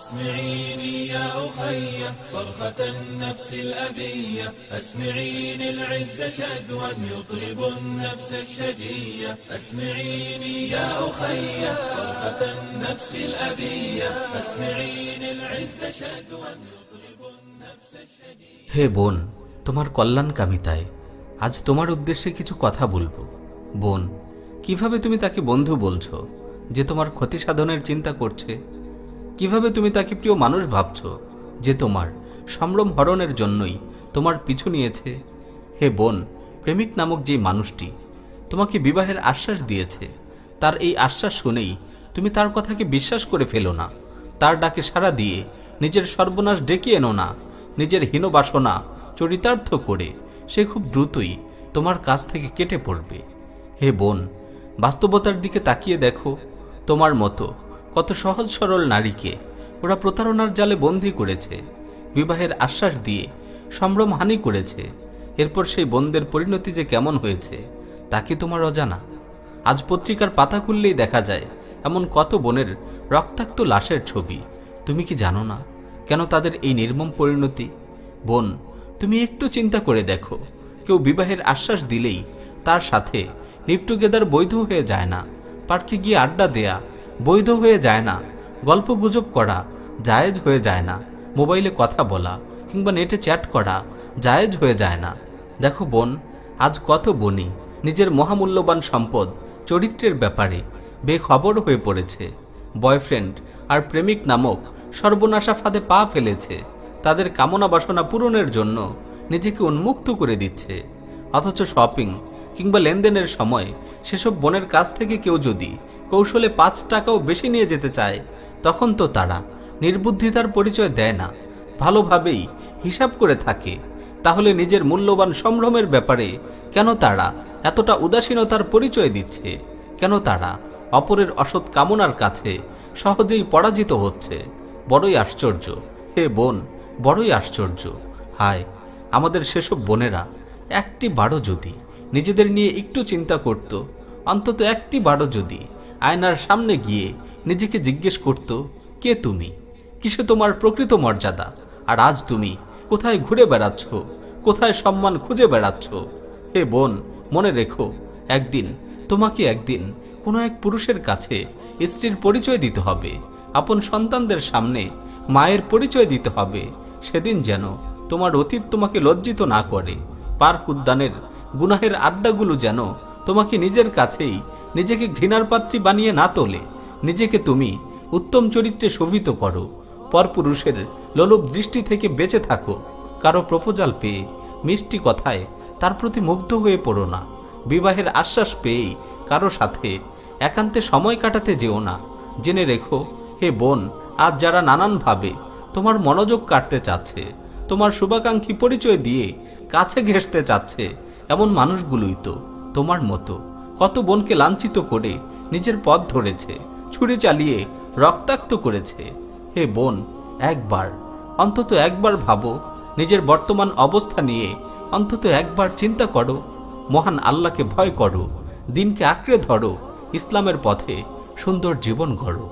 اسمعيني يا أخي صرخة النفس الأبية، اسمعيني العز شدوى يطرب النفس الشجية، اسمعيني يا أخي صرخة النفس الأبية، اسمعيني العز شدوى يطرب النفس الشجية। হে বোন, তোমার কল্যাণকামিতায় আজ তোমার উদ্দেশ্যে কিছু কথা বলবো। বোন, কিভাবে তুমি তাকে বন্ধু বলছো যে তোমার ক্ষতি সাধনের চিন্তা করছে? কিভাবে তুমি তাকে প্রিয় মানুষ ভাবছো যে তোমার সম্ভ্রম হরণের জন্যই তোমার পিছু নিয়েছে? হে বোন, প্রেমিক নামক যেই মানুষটি তোমাকে বিবাহের আশ্বাস দিয়েছে, তার এই আশ্বাস শুনেই তুমি তার কথাকে বিশ্বাস করে ফেলো না। তার ডাকে সাড়া দিয়ে নিজের সর্বনাশ ডেকে এনো না। নিজের হীনবাসনা চরিতার্থ করে সে খুব দ্রুতই তোমার কাছ থেকে কেটে পড়বে। হে বোন, বাস্তবতার দিকে তাকিয়ে দেখো, তোমার মতো কত সহজ সরল নারীকে ওরা প্রতারণার জালে বন্দী করেছে, বিবাহের আশ্বাস দিয়ে সম্ভ্রম হানি করেছে। এরপর সেই বোনদের পরিণতি যে কেমন হয়েছে তা কি তোমার অজানা? আজ পত্রিকার পাতা খুললেই দেখা যায় এমন কত বোনের রক্তাক্ত লাশের ছবি। তুমি কি জানো না কেন তাদের এই নির্মম পরিণতি? বোন, তুমি একটু চিন্তা করে দেখো, কেউ বিবাহের আশ্বাস দিলেই তার সাথে লিভ টুগেদার বৈধ হয়ে যায় না। পার্কে গিয়ে আড্ডা দেয়া বৈধ হয়ে যায় না। গল্প গুজব করা জায়েজ হয়ে যায় না। মোবাইলে কথা বলা কিংবা নেটে চ্যাট করা জায়েজ হয়ে যায় না। দেখো বোন, আজ কত বোনই নিজের মহামূল্যবান সম্পদ চরিত্রের ব্যাপারে বেখবর হয়ে পড়েছে। বয়ফ্রেন্ড আর প্রেমিক নামক সর্বনাশা ফাঁদে পা ফেলেছে। তাদের কামনা বাসনা পূরণের জন্য নিজেকে উন্মুক্ত করে দিচ্ছে। অথচ শপিং কিংবা লেনদেনের সময় সেসব বোনের কাছ থেকে কেউ যদি কৌশলে 5 টাকাও বেশি নিয়ে যেতে চায়, তখন তো তারা নির্বুদ্ধিতার পরিচয় দেয় না, ভালোভাবেই হিসাব করে থাকে। তাহলে নিজের মূল্যবান সম্ভ্রমের ব্যাপারে কেন তারা এতটা উদাসীনতার পরিচয় দিচ্ছে? কেন তারা অপরের অসৎ কামনার কাছে সহজেই পরাজিত হচ্ছে? বড়ই আশ্চর্য হে বোন, বড়ই আশ্চর্য। হায়, আমাদের সেসব বোনেরা একটি বারও যদি নিজেদের নিয়ে একটু চিন্তা করত, অন্তত একটি বারও যদি আয়নার সামনে গিয়ে নিজেকে জিজ্ঞেস করত, কে তুমি, কিসে তোমার প্রকৃত মর্যাদা, আর আজ তুমি কোথায় ঘুরে বেড়াচ্ছ, কোথায় সম্মান খুঁজে বেড়াচ্ছ? হে বোন, মনে রেখো, একদিন কোনো এক পুরুষের কাছে স্ত্রীর পরিচয় দিতে হবে, আপন সন্তানদের সামনে মায়ের পরিচয় দিতে হবে। সেদিন যেন তোমার অতীত তোমাকে লজ্জিত না করে। পার্ক উদ্যানের গুনাহের আড্ডাগুলো যেন তোমাকে নিজের কাছেই নিজেকে ঘৃণার পাত্রী বানিয়ে না তোলে। নিজেকে তুমি উত্তম চরিত্রে শোভিত করো। পরপুরুষের লোলুপ দৃষ্টি থেকে বেঁচে থাকো। কারো প্রপোজাল পেয়ে মিষ্টি কথায় তার প্রতি মুগ্ধ হয়ে পড়ো না। বিবাহের আশ্বাস পেয়েই কারো সাথে একান্তে সময় কাটাতে যেও না। জেনে রেখো হে বোন, আজ যারা নানানভাবে তোমার মনোযোগ কাটতে চাচ্ছে, তোমার শুভাকাঙ্ক্ষী পরিচয় দিয়ে কাছে ঘেঁষতে চাচ্ছে, এমন মানুষগুলোই তো তোমার মতো কত বোনকে লাঞ্ছিত করে নিজের পথ ধরেছে, ছুরি চালিয়ে রক্তাক্ত করেছে। হে বোন, অন্তত একবার ভাবো, নিজের বর্তমান অবস্থা নিয়ে অন্তত একবার চিন্তা করো। মহান আল্লাহকে ভয় করো, দিনকে আঁকড়ে ধরো, ইসলামের পথে সুন্দর জীবন গড়ো।